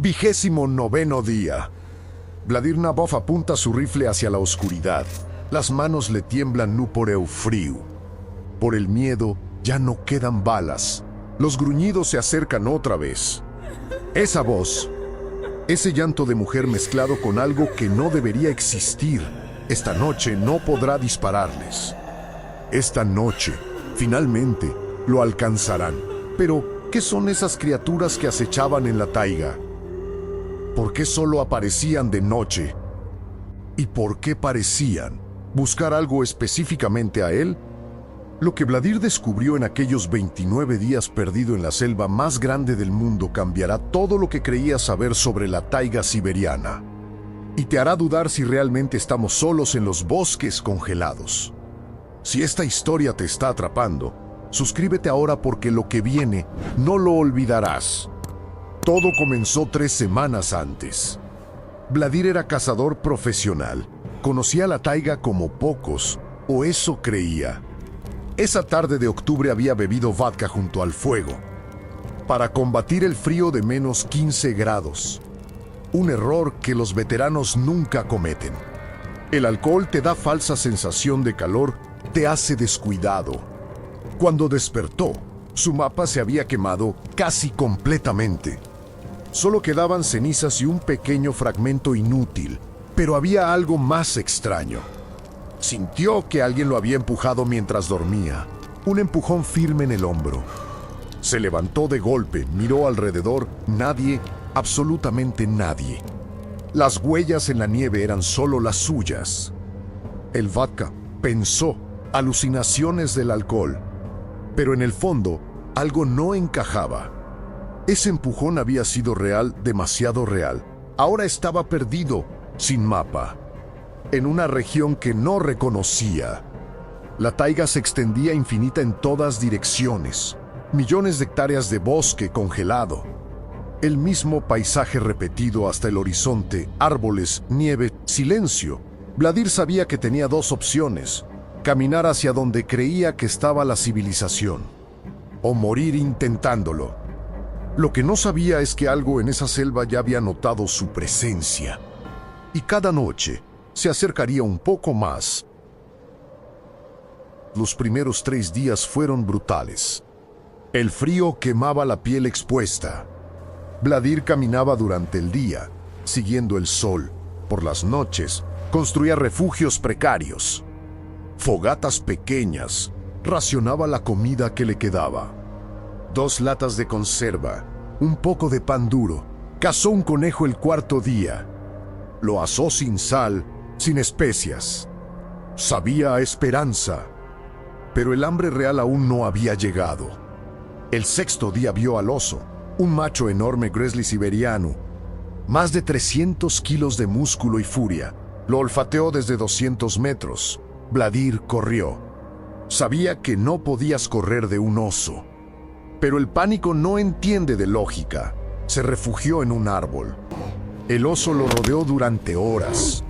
29º día. Vladir Nabov apunta su rifle hacia la oscuridad. Las manos le tiemblan nu por el frío. Por el miedo ya no quedan balas. Los gruñidos se acercan otra vez. Esa voz, ese llanto de mujer mezclado con algo que no debería existir. Esta noche no podrá dispararles. Esta noche, finalmente, lo alcanzarán. Pero, ¿qué son esas criaturas que acechaban en la taiga? ¿Por qué solo aparecían de noche? ¿Y por qué parecían buscar algo específicamente a él? Lo que Vladir descubrió en aquellos 29 días perdido en la selva más grande del mundo cambiará todo lo que creías saber sobre la taiga siberiana. Y te hará dudar si realmente estamos solos en los bosques congelados. Si esta historia te está atrapando, suscríbete ahora porque lo que viene no lo olvidarás. Todo comenzó 3 semanas antes. Vladir era cazador profesional. Conocía la taiga como pocos, o eso creía. Esa tarde de octubre había bebido vodka junto al fuego para combatir el frío de menos 15 grados. Un error que los veteranos nunca cometen. El alcohol te da falsa sensación de calor, te hace descuidado. Cuando despertó, su mapa se había quemado casi completamente. Solo quedaban cenizas y un pequeño fragmento inútil, pero había algo más extraño. Sintió que alguien lo había empujado mientras dormía, un empujón firme en el hombro. Se levantó de golpe, miró alrededor, nadie, absolutamente nadie. Las huellas en la nieve eran solo las suyas. El vodka, pensó, alucinaciones del alcohol. Pero en el fondo, algo no encajaba. Ese empujón había sido real, demasiado real. Ahora estaba perdido, sin mapa, en una región que no reconocía. La taiga se extendía infinita en todas direcciones. Millones de hectáreas de bosque congelado. El mismo paisaje repetido hasta el horizonte, árboles, nieve, silencio. Vladir sabía que tenía 2 opciones: caminar hacia donde creía que estaba la civilización, o morir intentándolo. Lo que no sabía es que algo en esa selva ya había notado su presencia, y cada noche se acercaría un poco más. Los primeros 3 días fueron brutales. El frío quemaba la piel expuesta. Vladir caminaba durante el día, siguiendo el sol. Por las noches, construía refugios precarios, fogatas pequeñas, racionaba la comida que le quedaba. 2 latas de conserva, un poco de pan duro. Cazó un conejo el 4.º día. Lo asó sin sal, sin especias. Sabía a esperanza, pero el hambre real aún no había llegado. El 6.º día vio al oso, un macho enorme grizzly siberiano, más de 300 kilos de músculo y furia. Lo olfateó desde 200 metros. Vladir corrió. Sabía que no podías correr de un oso. Pero el pánico no entiende de lógica. Se refugió en un árbol. El oso lo rodeó durante horas.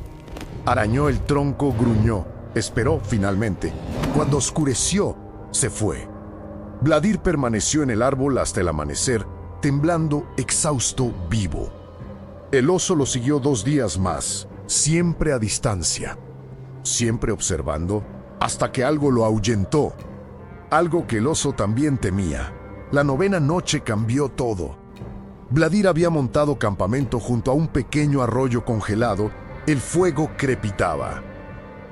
Arañó el tronco, gruñó. Esperó finalmente. Cuando oscureció, se fue. Vladir permaneció en el árbol hasta el amanecer, temblando, exhausto, vivo. El oso lo siguió 2 días más, siempre a distancia, siempre observando, hasta que algo lo ahuyentó. Algo que el oso también temía. La 9ª noche cambió todo. Vladir había montado campamento junto a un pequeño arroyo congelado. El fuego crepitaba.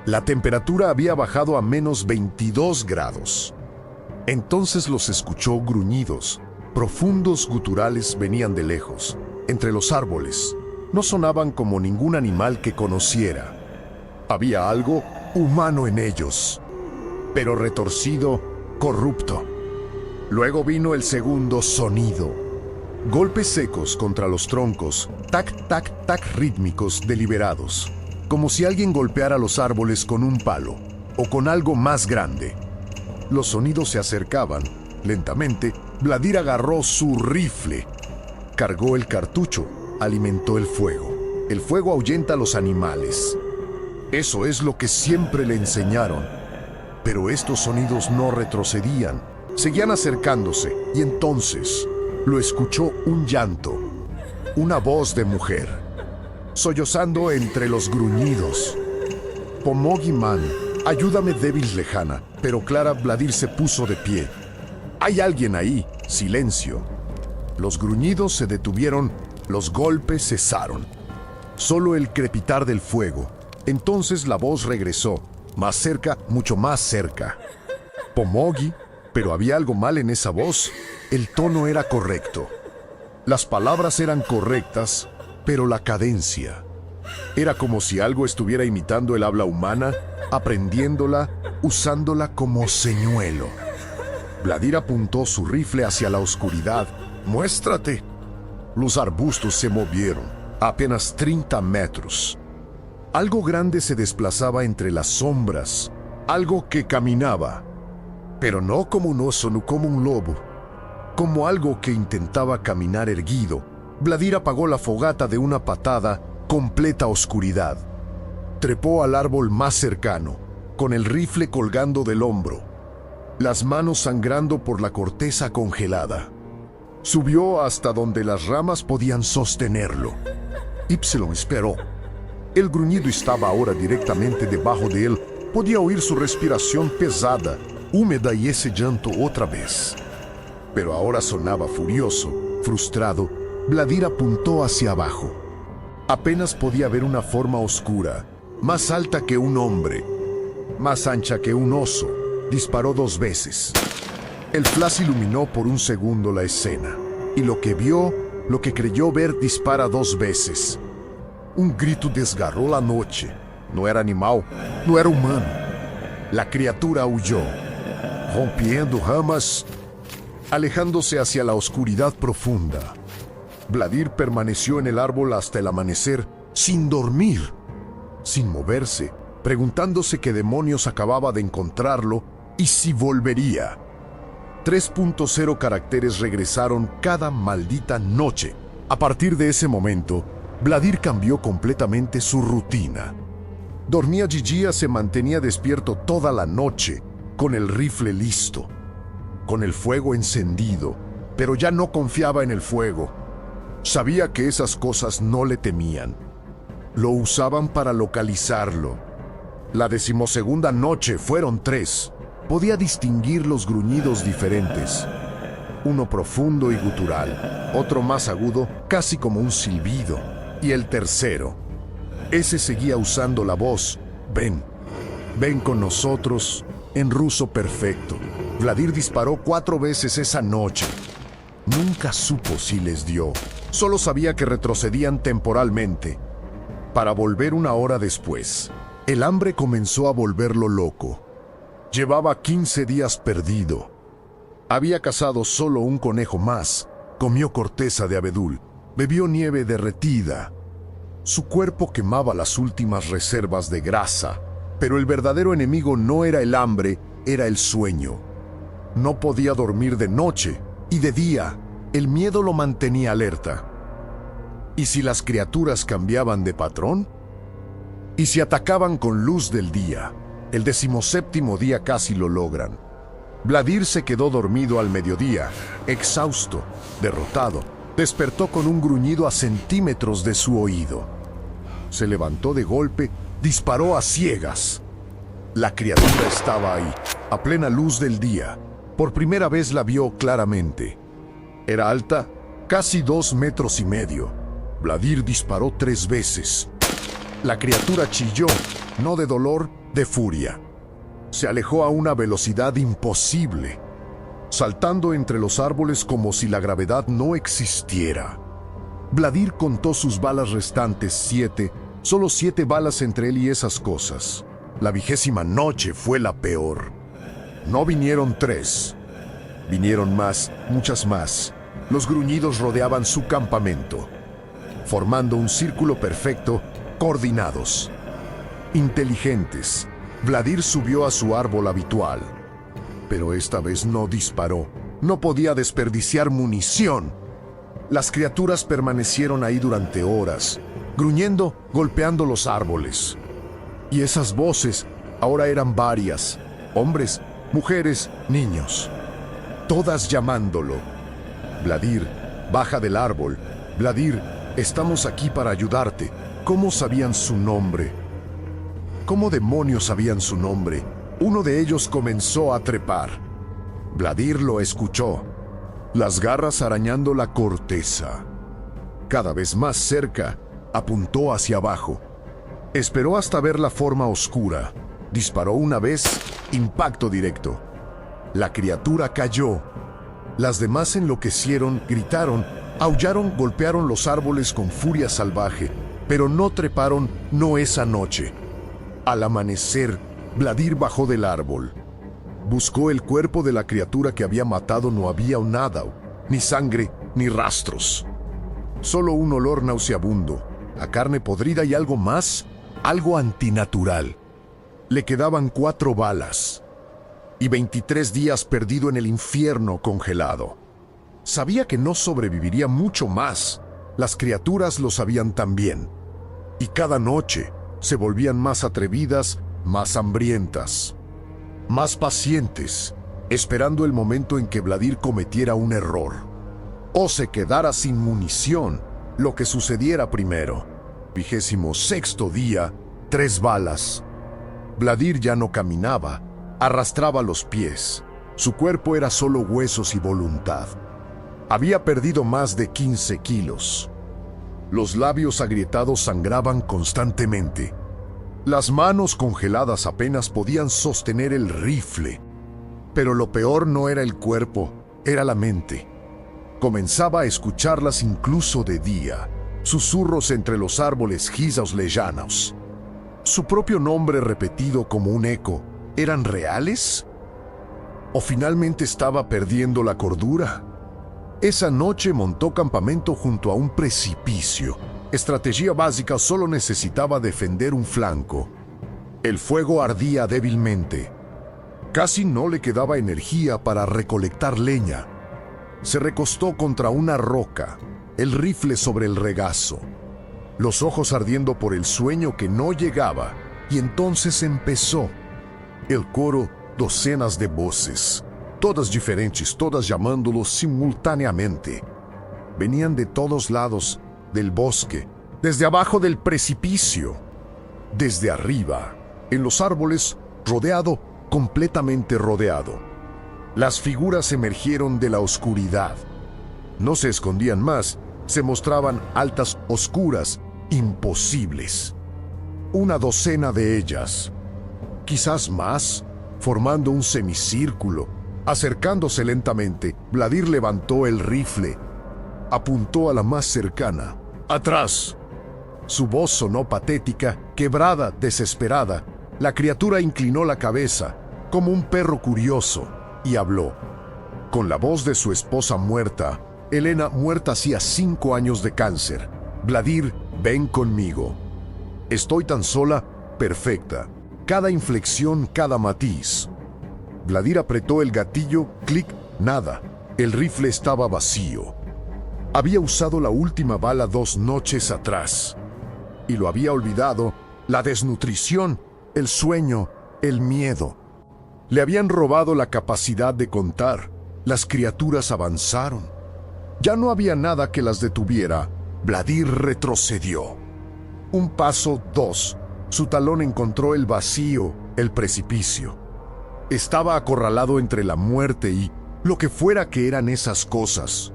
La temperatura había bajado a menos 22 grados. Entonces los escuchó gruñidos. Profundos guturales venían de lejos, entre los árboles. No sonaban como ningún animal que conociera. Había algo humano en ellos, pero retorcido, corrupto. Luego vino el segundo sonido. Golpes secos contra los troncos, tac, tac, tac rítmicos, deliberados, como si alguien golpeara los árboles con un palo o con algo más grande. Los sonidos se acercaban. Lentamente, Vladir agarró su rifle. Cargó el cartucho, alimentó el fuego. El fuego ahuyenta a los animales. Eso es lo que siempre le enseñaron. Pero estos sonidos no retrocedían. Seguían acercándose, y entonces lo escuchó un llanto. una voz de mujer, sollozando entre los gruñidos. Pomogi man, ayúdame, débil lejana, pero clara. Bladir se puso de pie. Hay alguien ahí. Silencio. Los gruñidos se detuvieron, los golpes cesaron. Solo el crepitar del fuego. Entonces la voz regresó, más cerca, mucho más cerca. Pomogi, pero había algo mal en esa voz. El tono era correcto. Las palabras eran correctas, pero la cadencia. Era como si algo estuviera imitando el habla humana, aprendiéndola, usándola como señuelo. Bladir apuntó su rifle hacia la oscuridad. ¡Muéstrate! Los arbustos se movieron, a apenas 30 metros. Algo grande se desplazaba entre las sombras, algo que caminaba, pero no como un oso, no como un lobo, como algo que intentaba caminar erguido. Bladir apagó la fogata de una patada. Completa oscuridad. Trepó al árbol más cercano, con el rifle colgando del hombro, las manos sangrando por la corteza congelada. Subió hasta donde las ramas podían sostenerlo. Y esperó. El gruñido estaba ahora directamente debajo de él. Podía oír su respiración pesada, húmeda, y ese llanto otra vez. Pero ahora sonaba furioso, frustrado. Bladir apuntó hacia abajo. Apenas podía ver una forma oscura, más alta que un hombre, más ancha que un oso. Disparó 2 veces. El flash iluminó por un segundo la escena, y lo que vio, lo que creyó ver, dispara 2 veces. Un grito desgarró la noche. No era animal, no era humano. La criatura huyó, rompiendo ramas, alejándose hacia la oscuridad profunda. Bladir permaneció en el árbol hasta el amanecer, sin dormir, sin moverse, preguntándose qué demonios acababa de encontrarlo y si volvería. 3.0 caracteres regresaron cada maldita noche. A partir de ese momento, Bladir cambió completamente su rutina. Dormía Gigía, se mantenía despierto toda la noche, con el rifle listo, con el fuego encendido, pero ya no confiaba en el fuego. Sabía que esas cosas no le temían. Lo usaban para localizarlo. La 12ª noche fueron 3. Podía distinguir los gruñidos diferentes. Uno profundo y gutural, otro más agudo, casi como un silbido, y el tercero. Ese seguía usando la voz. Ven, ven con nosotros, en ruso perfecto. Bladir disparó 4 veces esa noche. Nunca supo si les dio. Solo sabía que retrocedían temporalmente, para volver 1 hora después. El hambre comenzó a volverlo loco. Llevaba 15 días perdido. Había cazado solo un conejo más. Comió corteza de abedul. Bebió nieve derretida. Su cuerpo quemaba las últimas reservas de grasa. Pero el verdadero enemigo no era el hambre, era el sueño. No podía dormir de noche y de día. El miedo lo mantenía alerta. ¿Y si las criaturas cambiaban de patrón? ¿Y si atacaban con luz del día? El 17º día casi lo logran. Bladir se quedó dormido al mediodía, exhausto, derrotado. Despertó con un gruñido a centímetros de su oído. Se levantó de golpe, disparó a ciegas. La criatura estaba ahí, a plena luz del día. Por primera vez la vio claramente. Era alta, casi 2,5 metros. Bladir disparó 3 veces. La criatura chilló, no de dolor, de furia. Se alejó a una velocidad imposible, saltando entre los árboles como si la gravedad no existiera. Bladir contó sus balas restantes, 7, solo 7 balas entre él y esas cosas. La 20ª noche fue la peor. No vinieron 3, vinieron más, muchas más. Los gruñidos rodeaban su campamento, formando un círculo perfecto, coordinados, inteligentes. Bladir subió a su árbol habitual, pero esta vez no disparó. No podía desperdiciar munición. Las criaturas permanecieron ahí durante horas, gruñendo, golpeando los árboles. Y esas voces ahora eran varias, hombres, mujeres, niños, todas llamándolo. Bladir, baja del árbol. Bladir, Estamos aquí para ayudarte. ¿Cómo sabían su nombre? ¿Cómo demonios sabían su nombre? Uno de ellos comenzó a trepar. Vladir lo escuchó, las garras arañando la corteza. Cada vez más cerca, apuntó hacia abajo. Esperó hasta ver la forma oscura. Disparó una vez, impacto directo. La criatura cayó. Las demás enloquecieron, gritaron, aullaron, golpearon los árboles con furia salvaje, pero no treparon, no esa noche. Al amanecer, Vladir bajó del árbol. Buscó el cuerpo de la criatura que había matado. No había nada, ni sangre, ni rastros. Solo un olor nauseabundo, a carne podrida y algo más, algo antinatural. Le quedaban 4 balas y 23 días perdido en el infierno congelado. Sabía que no sobreviviría mucho más. Las criaturas lo sabían también. Y cada noche se volvían más atrevidas, más hambrientas, más pacientes, esperando el momento en que Vladir cometiera un error o se quedara sin munición, lo que sucediera primero. 26º día, 3 balas. Vladir ya no caminaba, arrastraba los pies. Su cuerpo era solo huesos y voluntad. Había perdido más de 15 kilos. Los labios agrietados sangraban constantemente. Las manos congeladas apenas podían sostener el rifle. Pero lo peor no era el cuerpo, era la mente. Comenzaba a escucharlas incluso de día. Susurros entre los árboles gizaos lejanos. Su propio nombre repetido como un eco. ¿Eran reales? ¿O finalmente estaba perdiendo la cordura? Esa noche montó campamento junto a un precipicio. Estrategia básica, solo necesitaba defender un flanco. El fuego ardía débilmente. Casi no le quedaba energía para recolectar leña. Se recostó contra una roca, el rifle sobre el regazo, los ojos ardiendo por el sueño que no llegaba, y entonces empezó. El coro, docenas de voces, todas diferentes, todas llamándolo simultáneamente. Venían de todos lados, del bosque, desde abajo del precipicio, desde arriba, en los árboles, rodeado, completamente rodeado. Las figuras emergieron de la oscuridad. No se escondían más, se mostraban altas, oscuras, imposibles. 12 de ellas, quizás más, formando un semicírculo. Acercándose lentamente, Vladir levantó el rifle. Apuntó a la más cercana. ¡Atrás! Su voz sonó patética, quebrada, desesperada. La criatura inclinó la cabeza, como un perro curioso, y habló. Con la voz de su esposa muerta, Elena muerta hacía 5 años de cáncer. Vladir, ven conmigo. Estoy tan sola, perfecta. Cada inflexión, cada matiz. Vladir apretó el gatillo, clic, nada. El rifle estaba vacío. Había usado la última bala 2 noches atrás. Y lo había olvidado, la desnutrición, el sueño, el miedo. Le habían robado la capacidad de contar. Las criaturas avanzaron. Ya no había nada que las detuviera. Vladir retrocedió. Un paso, 2. Su talón encontró el vacío, el precipicio. Estaba acorralado entre la muerte y lo que fuera que eran esas cosas.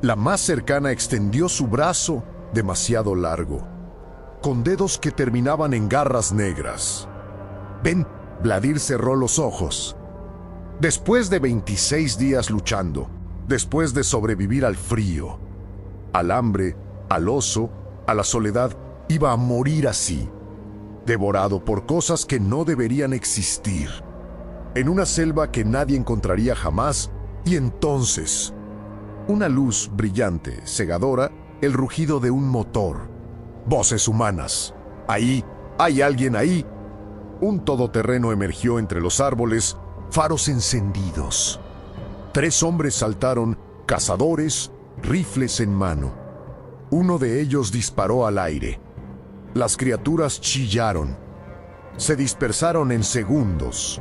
La más cercana extendió su brazo, demasiado largo, con dedos que terminaban en garras negras. «Ven», Vladir cerró los ojos. Después de 26 días luchando, después de sobrevivir al frío, al hambre, al oso, a la soledad, iba a morir así, devorado por cosas que no deberían existir, en una selva que nadie encontraría jamás, y entonces, una luz brillante, cegadora, el rugido de un motor, voces humanas. Ahí, hay alguien ahí. Un todoterreno emergió entre los árboles, faros encendidos. 3 hombres saltaron, cazadores, rifles en mano. Uno de ellos disparó al aire. Las criaturas chillaron. Se dispersaron en segundos,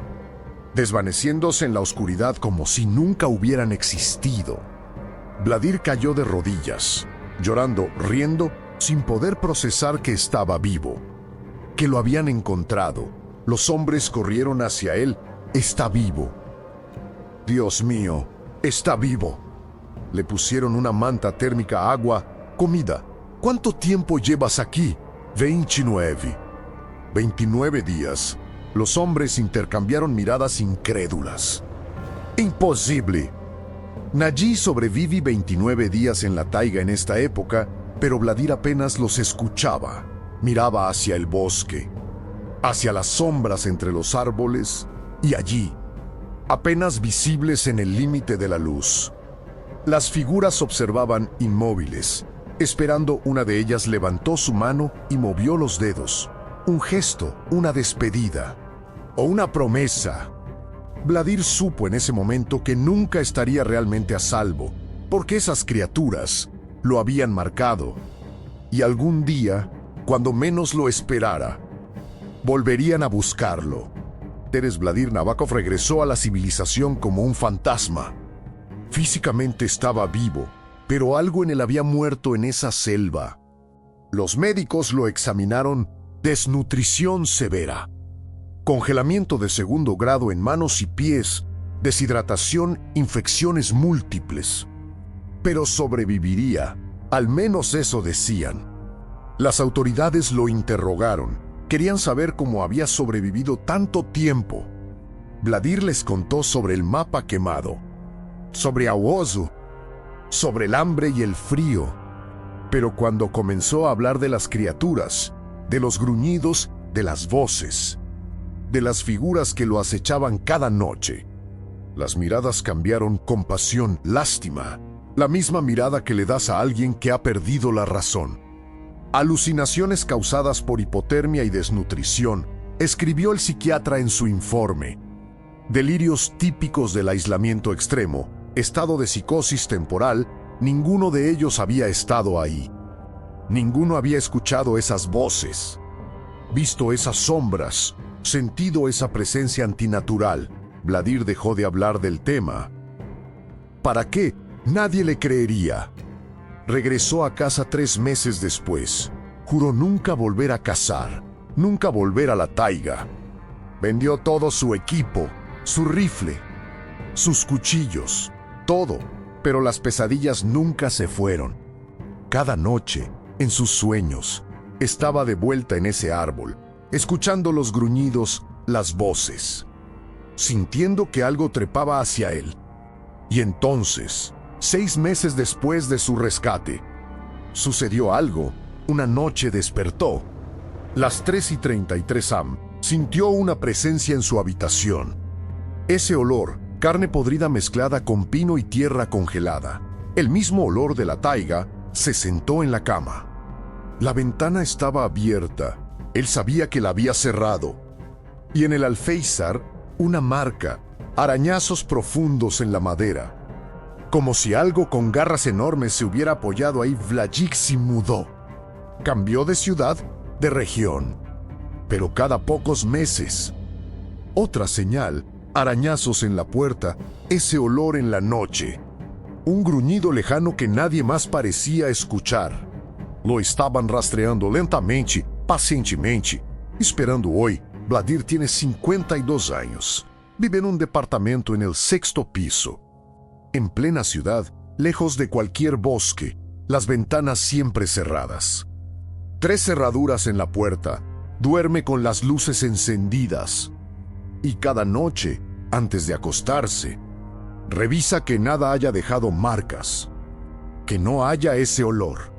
desvaneciéndose en la oscuridad como si nunca hubieran existido. Vladir cayó de rodillas. llorando, riendo, sin poder procesar que estaba vivo, que lo habían encontrado. Los hombres corrieron hacia él. Está vivo. Dios mío, está vivo. Le pusieron una manta térmica, agua, comida. ¿Cuánto tiempo llevas aquí? 29. 29 días. Los hombres intercambiaron miradas incrédulas. Imposible. Naji sobrevive 29 días en la taiga en esta época, pero Vladir apenas los escuchaba. Miraba hacia el bosque, hacia las sombras entre los árboles, y allí, apenas visibles en el límite de la luz, las figuras observaban inmóviles. Esperando, una de ellas levantó su mano y movió los dedos. Un gesto, una despedida o una promesa. Vladir supo en ese momento que nunca estaría realmente a salvo, porque esas criaturas lo habían marcado. Y algún día, cuando menos lo esperara, volverían a buscarlo. Teres Vladir Nabokov regresó a la civilización como un fantasma. Físicamente estaba vivo, pero algo en él había muerto en esa selva. Los médicos lo examinaron. Desnutrición severa, congelamiento de segundo grado en manos y pies, deshidratación, infecciones múltiples. Pero sobreviviría, al menos eso decían. Las autoridades lo interrogaron. Querían saber cómo había sobrevivido tanto tiempo. Vladir les contó sobre el mapa quemado, sobre Awozu, sobre el hambre y el frío. Pero cuando comenzó a hablar de las criaturas, de los gruñidos, de las voces, de las figuras que lo acechaban cada noche, las miradas cambiaron. Compasión, lástima, la misma mirada que le das a alguien que ha perdido la razón. Alucinaciones causadas por hipotermia y desnutrición, escribió el psiquiatra en su informe. Delirios típicos del aislamiento extremo, estado de psicosis temporal. Ninguno de ellos había estado ahí. Ninguno había escuchado esas voces, visto esas sombras, sentido esa presencia antinatural. Vladir dejó de hablar del tema. ¿Para qué? Nadie le creería. Regresó a casa 3 meses después. Juró nunca volver a cazar, nunca volver a la taiga. Vendió todo su equipo, su rifle, sus cuchillos, todo, pero las pesadillas nunca se fueron. Cada noche, en sus sueños, estaba de vuelta en ese árbol, escuchando los gruñidos, las voces, sintiendo que algo trepaba hacia él. Y entonces, 6 meses después de su rescate, sucedió algo. Una noche despertó. Las 3:33 am, sintió una presencia en su habitación. Ese olor, carne podrida mezclada con pino y tierra congelada, el mismo olor de la taiga. Se sentó en la cama. La ventana estaba abierta. Él sabía que la había cerrado. Y en el alféizar, una marca, arañazos profundos en la madera. Como si algo con garras enormes se hubiera apoyado ahí. Vladir se mudó. Cambió de ciudad, de región. Pero cada pocos meses. Otra señal, arañazos en la puerta, ese olor en la noche. Un gruñido lejano que nadie más parecía escuchar. Lo estaban rastreando lentamente, pacientemente, esperando hoy. Vladir tiene 52 años. Vive en un departamento en el 6º piso. En plena ciudad, lejos de cualquier bosque, las ventanas siempre cerradas. 3 cerraduras en la puerta. Duerme con las luces encendidas. Y cada noche, antes de acostarse, revisa que nada haya dejado marcas, que no haya ese olor,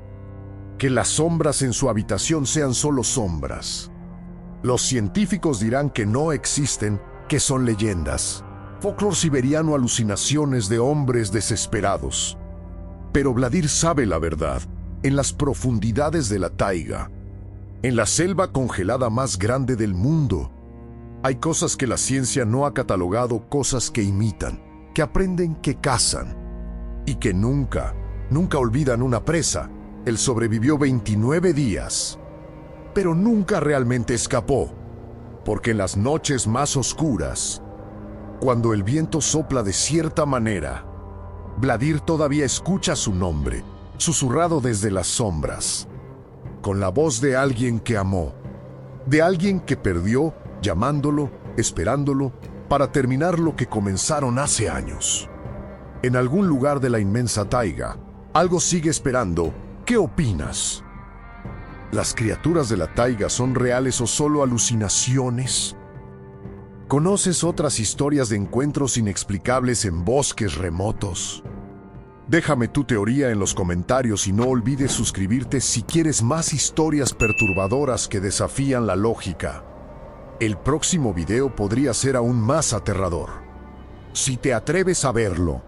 que las sombras en su habitación sean solo sombras. Los científicos dirán que no existen, que son leyendas, folclore siberiano, alucinaciones de hombres desesperados. Pero Vladir sabe la verdad. En las profundidades de la taiga, en la selva congelada más grande del mundo, hay cosas que la ciencia no ha catalogado, cosas que imitan, que aprenden, que cazan y que nunca olvidan una presa. Él sobrevivió 29 días, pero nunca realmente escapó, porque en las noches más oscuras, cuando el viento sopla de cierta manera, Vladir todavía escucha su nombre, susurrado desde las sombras, con la voz de alguien que amó, de alguien que perdió, llamándolo, esperándolo, para terminar lo que comenzaron hace años. En algún lugar de la inmensa taiga, algo sigue esperando. ¿Qué opinas? ¿Las criaturas de la taiga son reales o solo alucinaciones? ¿Conoces otras historias de encuentros inexplicables en bosques remotos? Déjame tu teoría en los comentarios y no olvides suscribirte si quieres más historias perturbadoras que desafían la lógica. El próximo video podría ser aún más aterrador. Si te atreves a verlo,